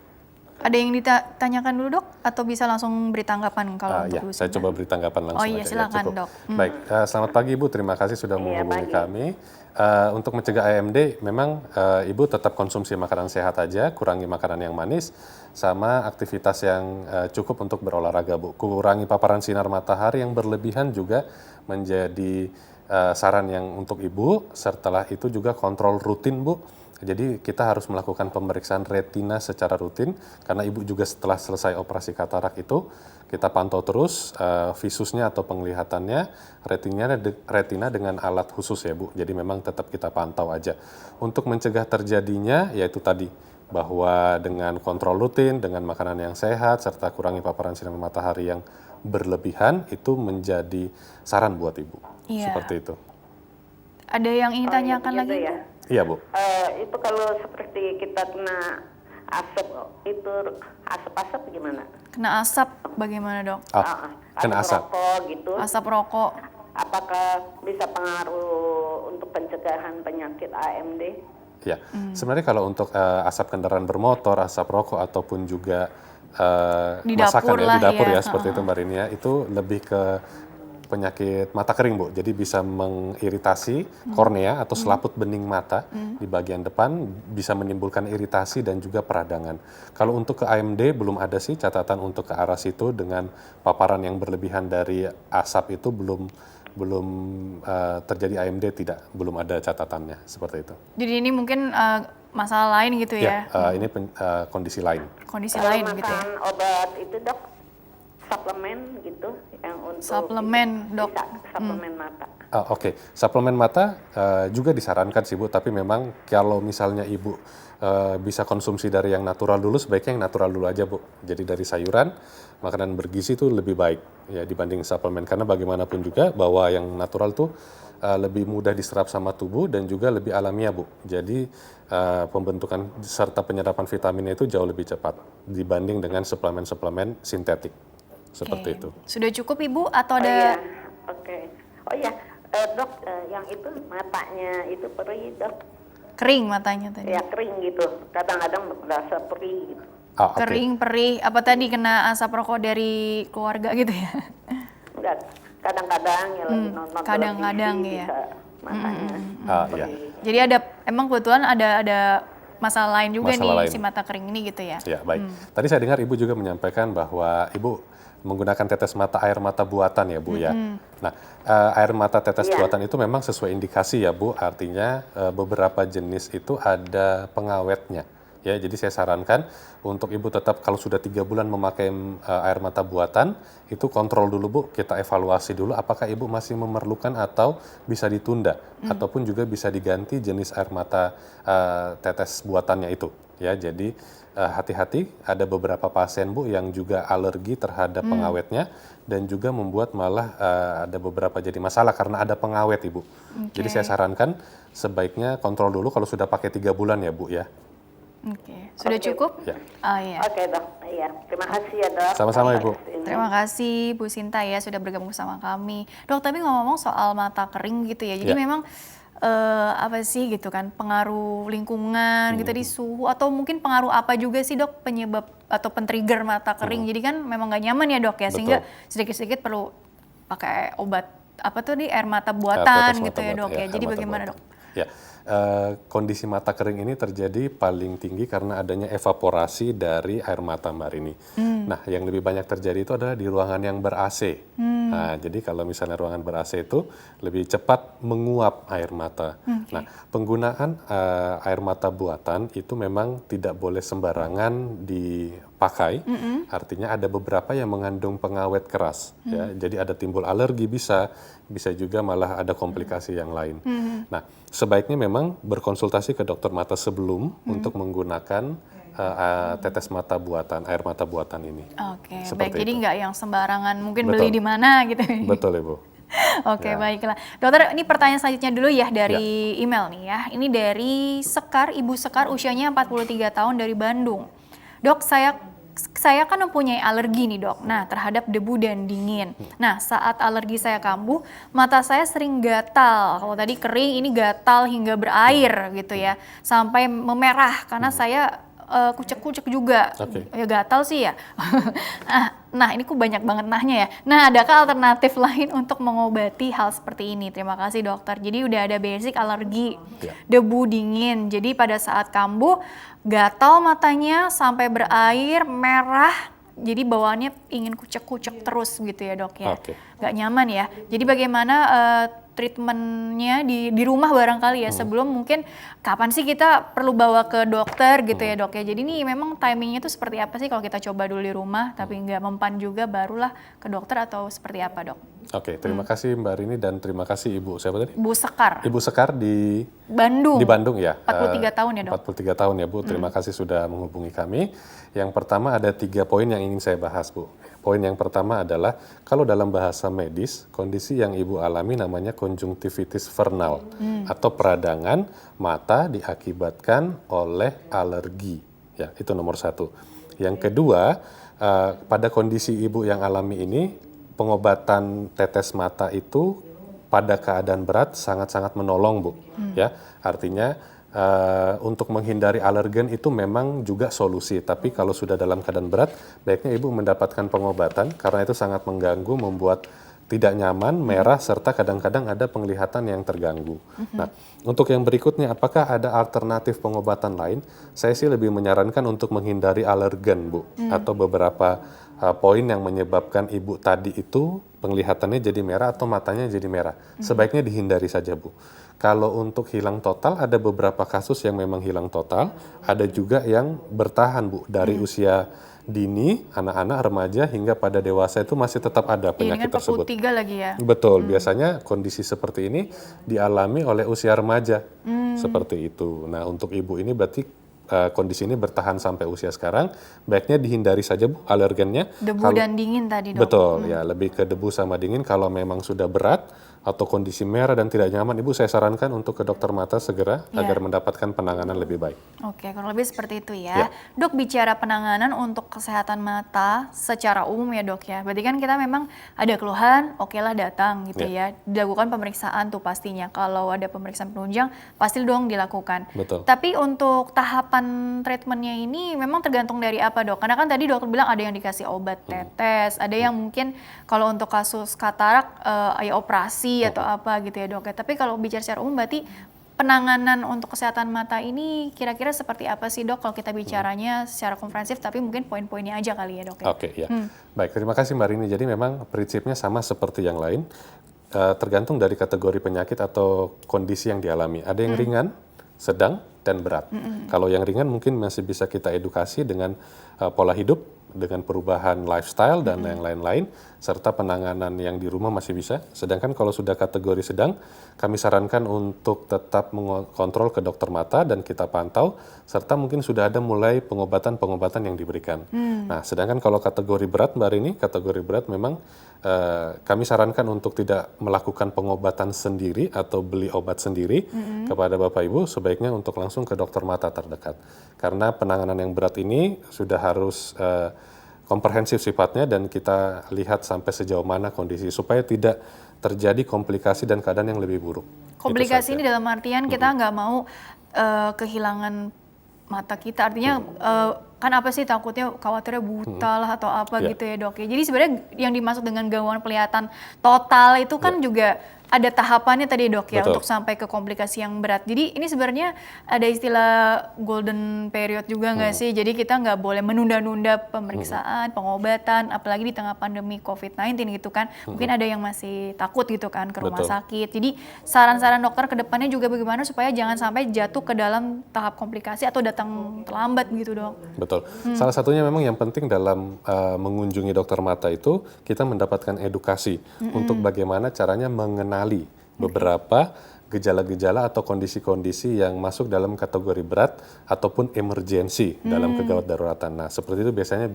Ada yang ditanyakan dulu dok? Atau bisa langsung beri tanggapan kalau untuk Ya, Bu saya Sinta? coba beri tanggapan langsung Oh iya, aja. Ya, silakan, cukup. Dok. Baik, selamat pagi Ibu, terima kasih sudah menghubungi pagi. kami. Untuk mencegah AMD, memang Ibu tetap konsumsi makanan sehat aja, kurangi makanan yang manis, sama aktivitas yang cukup untuk berolahraga Bu. Kurangi paparan sinar matahari yang berlebihan juga menjadi saran yang untuk Ibu. Setelah itu juga kontrol rutin Bu, Jadi kita harus melakukan pemeriksaan retina secara rutin karena ibu juga setelah selesai operasi katarak itu kita pantau terus visusnya atau penglihatannya, retina dengan alat khusus ya Bu. Jadi memang tetap kita pantau aja. Untuk mencegah terjadinya yaitu tadi bahwa dengan kontrol rutin, dengan makanan yang sehat serta kurangi paparan sinar matahari yang berlebihan itu menjadi saran buat ibu. Iya. Seperti itu. Ada yang ingin tanyakan gitu lagi? ya. Bu? Iya Bu. Itu kalau seperti kita kena asap itu asap gimana? Kena asap bagaimana dok? Kena asap. Rokok gitu. Asap rokok. Apakah bisa pengaruh untuk pencegahan penyakit AMD? Ya, sebenarnya kalau untuk asap kendaraan bermotor, asap rokok ataupun juga Di masakan dapur ya lah di dapur ya. ya seperti itu Mbak Rinia, itu lebih ke penyakit mata kering Bu. Jadi bisa mengiritasi kornea atau selaput bening mata di bagian depan, bisa menimbulkan iritasi dan juga peradangan. Kalau untuk ke AMD belum ada sih catatan untuk ke arah situ dengan paparan yang berlebihan dari asap itu belum terjadi AMD belum ada catatannya seperti itu. Jadi ini mungkin masalah lain gitu ya? Ini kondisi lain. Kondisi Kalau lain makan gitu ya? obat itu dok, suplemen gitu yang untuk Suplemen, dok. bisa suplemen mata. Oke. Suplemen mata juga disarankan sih Bu, tapi memang kalau misalnya Ibu bisa konsumsi dari yang natural dulu, sebaiknya yang natural dulu aja Bu. Jadi dari sayuran, makanan bergizi itu lebih baik ya dibanding suplemen, karena bagaimanapun juga bahwa yang natural tuh lebih mudah diserap sama tubuh dan juga lebih alamiah Bu. Jadi pembentukan serta penyerapan vitaminnya itu jauh lebih cepat dibanding dengan suplemen-suplemen sintetik. Seperti itu. Sudah cukup Ibu atau Oh ada? iya, oke. Oh iya, dok, yang itu matanya itu perih dok. Kering matanya tadi. Ya kering gitu, kadang-kadang berasa perih gitu. Oke. Kering, perih, apa tadi kena asap rokok dari keluarga gitu ya? Enggak, kadang-kadang ya lagi nonton kadang-kadang televisi ya. bisa matanya Iya. perih. Jadi emang kebetulan ada masalah lain juga Masalah nih lain. si mata kering ini gitu ya? Ya, baik. Tadi saya dengar Ibu juga menyampaikan bahwa Ibu menggunakan tetes mata air mata buatan ya Bu ya. Nah, air mata tetes buatan itu memang sesuai indikasi ya Bu, artinya beberapa jenis itu ada pengawetnya. Ya, jadi saya sarankan untuk Ibu tetap kalau sudah 3 bulan memakai air mata buatan, itu kontrol dulu Bu, kita evaluasi dulu apakah Ibu masih memerlukan atau bisa ditunda, ataupun juga bisa diganti jenis air mata tetes buatannya itu. Ya, jadi hati-hati, ada beberapa pasien Bu yang juga alergi terhadap pengawetnya dan juga membuat malah ada beberapa jadi masalah karena ada pengawet Ibu. Jadi saya sarankan sebaiknya kontrol dulu kalau sudah pakai 3 bulan ya Bu ya. Oke, sudah cukup? Ya. Oh iya. Oke dok, iya. Terima kasih ya dok. Sama-sama, Ibu. Terima kasih Bu Sinta ya sudah bergabung bersama kami. Dok, tapi ngomong-ngomong soal mata kering gitu ya. Jadi Ya. memang apa sih gitu kan pengaruh lingkungan gitu di suhu atau mungkin pengaruh apa juga sih dok penyebab atau pentrigger mata kering. Jadi kan memang nggak nyaman ya dok ya, sehingga sedikit-sedikit perlu pakai obat apa tuh nih air mata buatan Tetes gitu mata ya buatan, dok ya. Jadi air mata bagaimana buatan. dok? Ya, kondisi mata kering ini terjadi paling tinggi karena adanya evaporasi dari air mata Mbak Rini. Nah, yang lebih banyak terjadi itu adalah di ruangan yang ber-AC. Nah, jadi kalau misalnya ruangan ber-AC itu lebih cepat menguap air mata. Nah, penggunaan air mata buatan itu memang tidak boleh sembarangan dipakai. Artinya ada beberapa yang mengandung pengawet keras. Ya, jadi ada timbul alergi bisa juga malah ada komplikasi yang lain. Nah, sebaiknya memang berkonsultasi ke dokter mata sebelum untuk menggunakan tetes mata buatan, air mata buatan ini. Oke, Seperti baik. Jadi itu. nggak yang sembarangan mungkin Betul. beli di mana gitu. Betul Ibu. Oke, Ya. baiklah. Dokter, ini pertanyaan selanjutnya dulu ya dari email nih ya. Ini dari Sekar, Ibu Sekar usianya 43 tahun dari Bandung. Dok, saya kan mempunyai alergi nih dok, nah terhadap debu dan dingin. Nah saat alergi saya kambuh, mata saya sering gatal. Kalau tadi kering, ini gatal hingga berair gitu ya. Sampai memerah karena saya kucek-kucek juga. Oke. Ya gatal sih ya. Nah ini kok banyak banget nahnya ya. Nah adakah alternatif lain untuk mengobati hal seperti ini? Terima kasih dokter. Jadi udah ada basic alergi Ya. debu dingin. Jadi pada saat kambuh gatal matanya sampai berair, merah. Jadi bawaannya ingin kucek-kucek terus gitu ya dok ya. Oke. Gak nyaman ya. Jadi bagaimana treatmentnya di rumah barangkali ya, sebelum mungkin kapan sih kita perlu bawa ke dokter gitu ya dok ya. Jadi ini memang timingnya itu seperti apa sih kalau kita coba dulu di rumah tapi nggak mempan juga barulah ke dokter atau seperti apa dok? Oke, terima kasih Mbak Rini dan terima kasih Ibu siapa tadi? Bu Sekar, Ibu Sekar di Bandung ya. 43 tahun ya dok? 43 tahun ya Bu, terima kasih sudah menghubungi kami. Yang pertama ada 3 poin yang ingin saya bahas Bu. Poin yang pertama adalah kalau dalam bahasa medis, kondisi yang Ibu alami namanya konjungtivitis vernal atau peradangan mata diakibatkan oleh alergi. Ya, itu nomor 1. Yang kedua, pada kondisi Ibu yang alami ini, pengobatan tetes mata itu pada keadaan berat sangat-sangat menolong Bu. Ya, artinya untuk menghindari alergen itu memang juga solusi. Tapi kalau sudah dalam keadaan berat, baiknya Ibu mendapatkan pengobatan karena itu sangat mengganggu, membuat tidak nyaman, merah, serta kadang-kadang ada penglihatan yang terganggu. Nah, untuk yang berikutnya, apakah ada alternatif pengobatan lain? Saya sih lebih menyarankan untuk menghindari alergen, Bu. Atau beberapa poin yang menyebabkan Ibu tadi itu penglihatannya jadi merah atau matanya jadi merah. Sebaiknya dihindari saja, Bu. Kalau untuk hilang total, ada beberapa kasus yang memang hilang total. Ada juga yang bertahan, Bu. Dari usia dini, anak-anak, remaja, hingga pada dewasa itu masih tetap ada penyakit tersebut. 43 lagi ya? Betul, biasanya kondisi seperti ini dialami oleh usia remaja, seperti itu. Nah, untuk Ibu ini berarti kondisi ini bertahan sampai usia sekarang, baiknya dihindari saja Bu alergennya. Debu dan dingin tadi dok? Betul, ya lebih ke debu sama dingin. Kalau memang sudah berat atau kondisi merah dan tidak nyaman, Ibu saya sarankan untuk ke dokter mata segera agar mendapatkan penanganan lebih baik. Oke, kurang lebih seperti itu ya. Dok, bicara penanganan untuk kesehatan mata secara umum ya dok ya. Berarti kan kita memang ada keluhan, okelah datang gitu ya. Dilakukan pemeriksaan tuh pastinya. Kalau ada pemeriksaan penunjang, pasti dong dilakukan. Betul. Tapi untuk tahapan treatmentnya ini memang tergantung dari apa dok? Karena kan tadi dokter bilang ada yang dikasih obat tetes, ada yang mungkin kalau untuk kasus katarak ya operasi atau apa gitu ya dok ya. Tapi kalau bicara secara umum berarti penanganan untuk kesehatan mata ini kira-kira seperti apa sih dok kalau kita bicaranya secara komprehensif tapi mungkin poin-poinnya aja kali ya dok ya. Oke, ya. Baik, terima kasih Mbak Rini. Jadi memang prinsipnya sama seperti yang lain, tergantung dari kategori penyakit atau kondisi yang dialami. Ada yang ringan, sedang, dan berat. Kalau yang ringan mungkin masih bisa kita edukasi dengan pola hidup, dengan perubahan lifestyle dan yang lain-lain, serta penanganan yang di rumah masih bisa. Sedangkan kalau sudah kategori sedang, kami sarankan untuk tetap mengontrol ke dokter mata dan kita pantau, serta mungkin sudah ada mulai pengobatan-pengobatan yang diberikan. Nah, sedangkan kalau kategori berat Mbak Rini, kategori berat memang kami sarankan untuk tidak melakukan pengobatan sendiri atau beli obat sendiri kepada Bapak Ibu, sebaiknya untuk langsung ke dokter mata terdekat. Karena penanganan yang berat ini sudah harus komprehensif sifatnya dan kita lihat sampai sejauh mana kondisi supaya tidak terjadi komplikasi dan keadaan yang lebih buruk. Komplikasi ini dalam artian kita nggak mau kehilangan mata kita, artinya kan apa sih takutnya khawatirnya buta lah atau apa gitu ya dok ya. Jadi sebenarnya yang dimaksud dengan gangguan penglihatan total itu kan juga ada tahapannya tadi dok ya. Betul. Untuk sampai ke komplikasi yang berat. Jadi ini sebenarnya ada istilah golden period juga nggak sih? Jadi kita nggak boleh menunda-nunda pemeriksaan, pengobatan, apalagi di tengah pandemi COVID-19 gitu kan. Mungkin ada yang masih takut gitu kan ke rumah sakit. Jadi saran-saran dokter ke depannya juga bagaimana supaya jangan sampai jatuh ke dalam tahap komplikasi atau datang terlambat gitu dok. Betul. Salah satunya memang yang penting dalam mengunjungi dokter mata itu kita mendapatkan edukasi untuk bagaimana caranya mengenali beberapa gejala-gejala atau kondisi-kondisi yang masuk dalam kategori berat ataupun emergensi dalam kegawat daruratan. Nah, seperti itu biasanya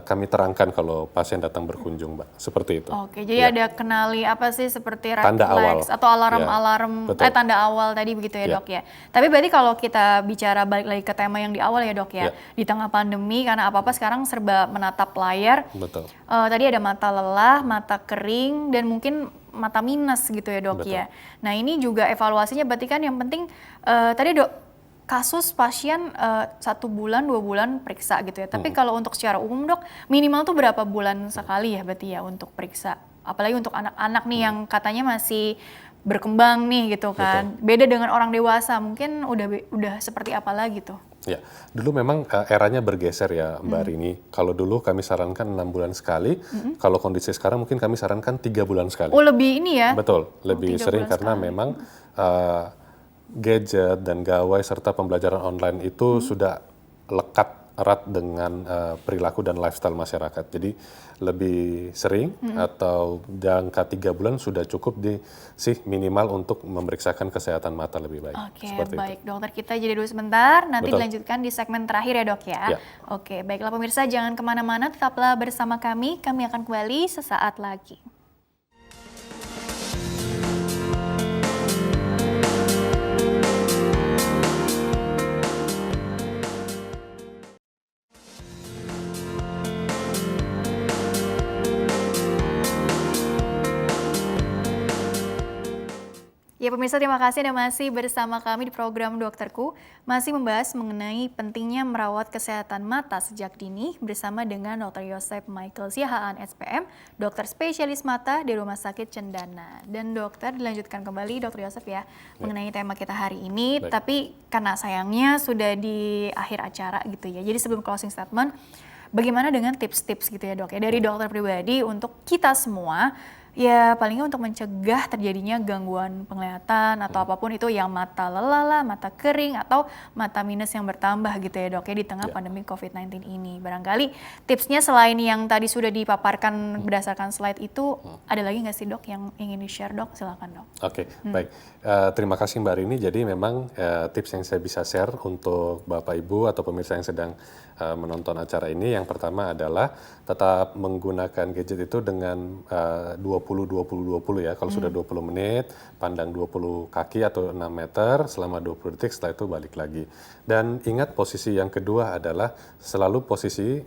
kami terangkan kalau pasien datang berkunjung, Mbak. Seperti itu. Oke, jadi ada kenali apa sih seperti red Tanda flags awal. atau alarm-alarm, tanda awal tadi begitu ya dok ya. Tapi berarti kalau kita bicara balik lagi ke tema yang di awal ya dok ya, di tengah pandemi karena apa-apa sekarang serba menatap layar. Betul. Tadi ada mata lelah, mata kering, dan mungkin mata minus gitu ya dok ya. Nah ini juga evaluasinya berarti kan yang penting tadi dok, kasus pasien 1 bulan, 2 bulan periksa gitu ya. Tapi kalau untuk secara umum dok, minimal tuh berapa bulan sekali ya berarti ya untuk periksa? Apalagi untuk anak-anak nih yang katanya masih berkembang nih gitu kan. Beda dengan orang dewasa, mungkin udah seperti apa lagi tuh? Ya, dulu memang eranya bergeser ya Mbak Rini. Kalau dulu kami sarankan 6 bulan sekali, kalau kondisi sekarang mungkin kami sarankan 3 bulan sekali. Oh lebih ini ya? Betul, lebih 3 sering bulan karena sekali. memang gadget dan gawai serta pembelajaran online itu sudah lekat erat dengan perilaku dan lifestyle masyarakat. Jadi lebih sering atau jangka 3 bulan sudah cukup sih minimal untuk memeriksakan kesehatan mata lebih baik. Oke, Seperti baik itu. dokter, kita jadi dulu sebentar, nanti Betul. dilanjutkan di segmen terakhir ya dok ya. Ya. Oke, baiklah pemirsa, jangan kemana-mana, tetaplah bersama kami akan kembali sesaat lagi. Ya pemirsa, terima kasih Anda masih bersama kami di program Dokterku, masih membahas mengenai pentingnya merawat kesehatan mata sejak dini bersama dengan Dr. Yosep Michael Siahaan SPM, dokter spesialis mata di Rumah Sakit Cendana. Dan dokter, dilanjutkan kembali Dr. Yosep ya, mengenai tema kita hari ini, Baik. tapi karena sayangnya sudah di akhir acara gitu ya, jadi sebelum closing statement, bagaimana dengan tips-tips gitu ya dok ya, dari dokter pribadi untuk kita semua, ya palingnya untuk mencegah terjadinya gangguan penglihatan atau apapun itu yang mata lelah lah, mata kering atau mata minus yang bertambah gitu ya dok ya di tengah pandemi COVID-19 ini. Barangkali tipsnya selain yang tadi sudah dipaparkan berdasarkan slide itu, ada lagi nggak sih dok yang ingin di-share dok? Silakan dok. Oke, baik. Terima kasih Mbak Rini. Jadi memang tips yang saya bisa share untuk Bapak Ibu atau pemirsa yang sedang menonton acara ini, yang pertama adalah tetap menggunakan gadget itu dengan 20-20-20 ya. Kalau sudah 20 menit, pandang 20 kaki atau 6 meter selama 20 detik, setelah itu balik lagi. Dan ingat posisi yang kedua adalah selalu posisi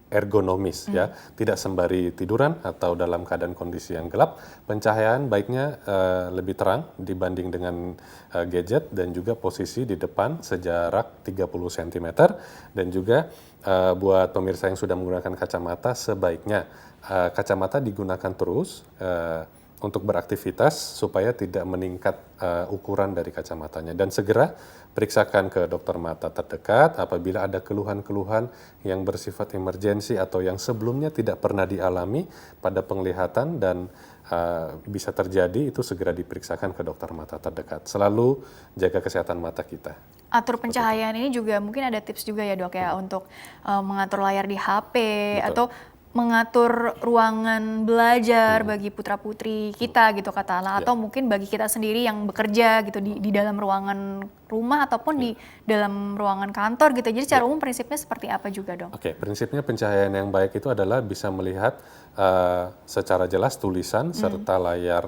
ergonomis ya, tidak sembari tiduran atau dalam keadaan kondisi yang gelap. Pencahayaan baiknya lebih terang dibanding dengan gadget, dan juga posisi di depan sejarak 30 cm, dan juga buat pemirsa yang sudah menggunakan kacamata, sebaiknya kacamata digunakan terus untuk beraktivitas supaya tidak meningkat ukuran dari kacamatanya, dan segera periksakan ke dokter mata terdekat apabila ada keluhan-keluhan yang bersifat emergensi atau yang sebelumnya tidak pernah dialami pada penglihatan dan bisa terjadi, itu segera diperiksakan ke dokter mata terdekat. Selalu jaga kesehatan mata kita. Atur pencahayaan ini juga mungkin ada tips juga ya dok ya untuk mengatur layar di HP. Betul. Atau mengatur ruangan belajar bagi putra-putri kita gitu katakanlah, atau mungkin bagi kita sendiri yang bekerja gitu di dalam ruangan rumah ataupun di dalam ruangan kantor gitu. Jadi secara umum prinsipnya seperti apa juga dok? Oke, prinsipnya pencahayaan yang baik itu adalah bisa melihat secara jelas tulisan serta layar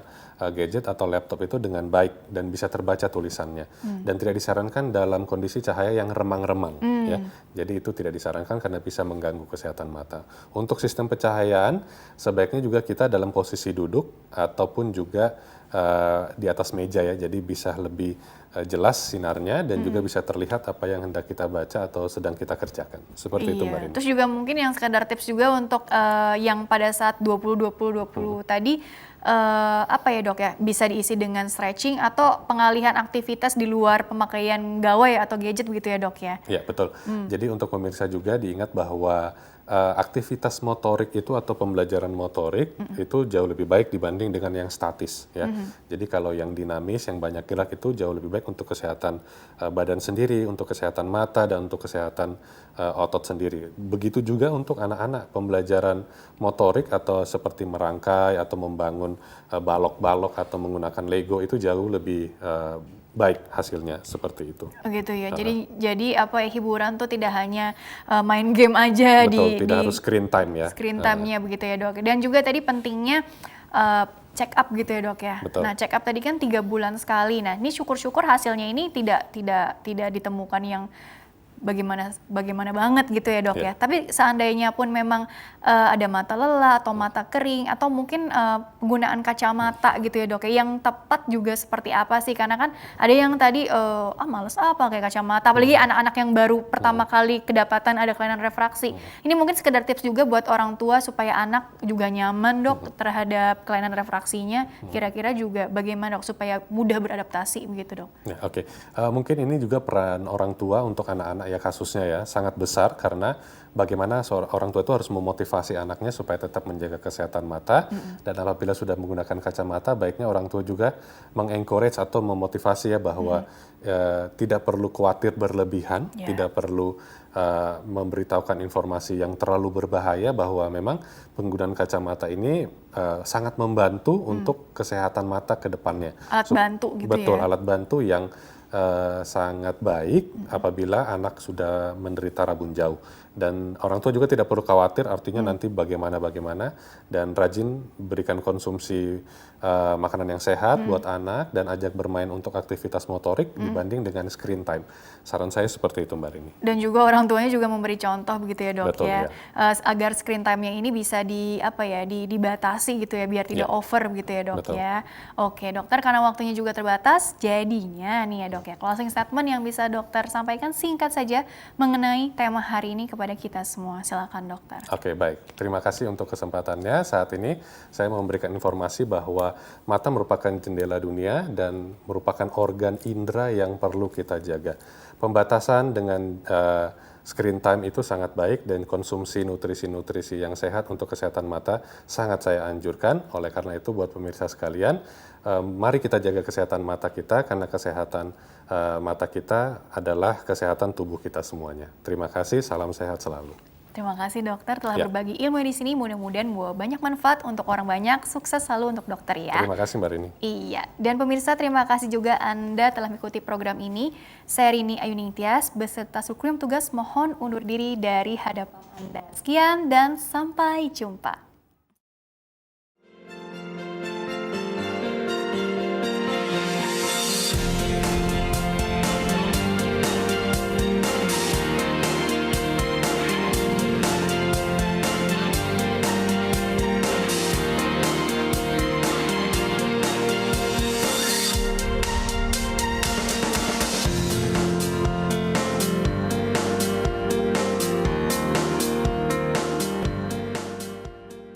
gadget atau laptop itu dengan baik dan bisa terbaca tulisannya. Dan tidak disarankan dalam kondisi cahaya yang remang-remang ya. Jadi itu tidak disarankan karena bisa mengganggu kesehatan mata. Untuk sistem pencahayaan sebaiknya juga kita dalam posisi duduk ataupun juga di atas meja ya. Jadi bisa lebih jelas sinarnya dan juga bisa terlihat apa yang hendak kita baca atau sedang kita kerjakan. Seperti itu Mbak Rini. Terus juga mungkin yang sekedar tips juga untuk yang pada saat 20-20-20 tadi, apa ya dok ya, bisa diisi dengan stretching atau pengalihan aktivitas di luar pemakaian gawai atau gadget begitu ya dok ya? Ya betul. Jadi untuk pemirsa juga diingat bahwa aktivitas motorik itu atau pembelajaran motorik itu jauh lebih baik dibanding dengan yang statis ya. Jadi kalau yang dinamis, yang banyak gerak itu jauh lebih baik untuk kesehatan badan sendiri, untuk kesehatan mata, dan untuk kesehatan otot sendiri. Begitu juga untuk anak-anak, pembelajaran motorik atau seperti merangkai atau membangun balok-balok atau menggunakan Lego itu jauh lebih baik hasilnya, seperti itu. Begitu ya. Jadi apa ya, hiburan tuh tidak hanya main game aja. Betul, tidak harus screen time ya. Screen time-nya begitu ya dok. Dan juga tadi pentingnya check up gitu ya dok ya. Betul. Nah check up tadi kan 3 bulan sekali. Nah ini syukur-syukur hasilnya ini tidak ditemukan yang bagaimana banget gitu ya dok ya. Tapi seandainya pun memang ada mata lelah atau mata kering atau mungkin penggunaan kacamata gitu ya dok ya, yang tepat juga seperti apa sih? Karena kan ada yang tadi males kayak kacamata, apalagi anak-anak yang baru pertama kali kedapatan ada kelainan refraksi. Ini mungkin sekedar tips juga buat orang tua supaya anak juga nyaman dok terhadap kelainan refraksinya. Kira-kira juga bagaimana dok supaya mudah beradaptasi begitu dok? Ya, oke. Mungkin ini juga peran orang tua untuk anak-anak ya kasusnya ya sangat besar karena bagaimana orang tua itu harus memotivasi anaknya supaya tetap menjaga kesehatan mata dan apabila sudah menggunakan kacamata baiknya orang tua juga mengencourage atau memotivasi ya bahwa tidak perlu khawatir berlebihan, tidak perlu memberitahukan informasi yang terlalu berbahaya bahwa memang penggunaan kacamata ini sangat membantu untuk kesehatan mata ke depannya. Alat bantu gitu betul, ya? alat bantu yang sangat baik apabila anak sudah menderita rabun jauh. Dan orang tua juga tidak perlu khawatir artinya nanti bagaimana dan rajin berikan konsumsi makanan yang sehat buat anak dan ajak bermain untuk aktivitas motorik dibanding dengan screen time. Saran saya seperti itu Mbak Rini. Dan juga orang tuanya juga memberi contoh begitu ya dok. Betul, ya. ya. Agar screen time-nya ini bisa dibatasi gitu ya biar tidak over begitu ya dok. Betul. Ya. Oke dokter, karena waktunya juga terbatas jadinya nih ya dok ya, closing statement yang bisa dokter sampaikan singkat saja mengenai tema hari ini kepada kita semua. Silakan dokter. Oke, baik. Terima kasih untuk kesempatannya. Saat ini saya mau memberikan informasi bahwa mata merupakan jendela dunia dan merupakan organ indera yang perlu kita jaga. Pembatasan dengan screen time itu sangat baik dan konsumsi nutrisi-nutrisi yang sehat untuk kesehatan mata sangat saya anjurkan. Oleh karena itu buat pemirsa sekalian, mari kita jaga kesehatan mata kita karena kesehatan mata kita adalah kesehatan tubuh kita semuanya. Terima kasih, salam sehat selalu. Terima kasih dokter telah berbagi ilmu di sini. Mudah-mudahan membawa banyak manfaat untuk orang banyak. Sukses selalu untuk dokter ya. Terima kasih Mbak Rini. Iya, dan pemirsa terima kasih juga Anda telah mengikuti program ini. Saya Rini Ayuningtyas beserta seluruh tugas mohon undur diri dari hadapan Anda. Sekian dan sampai jumpa.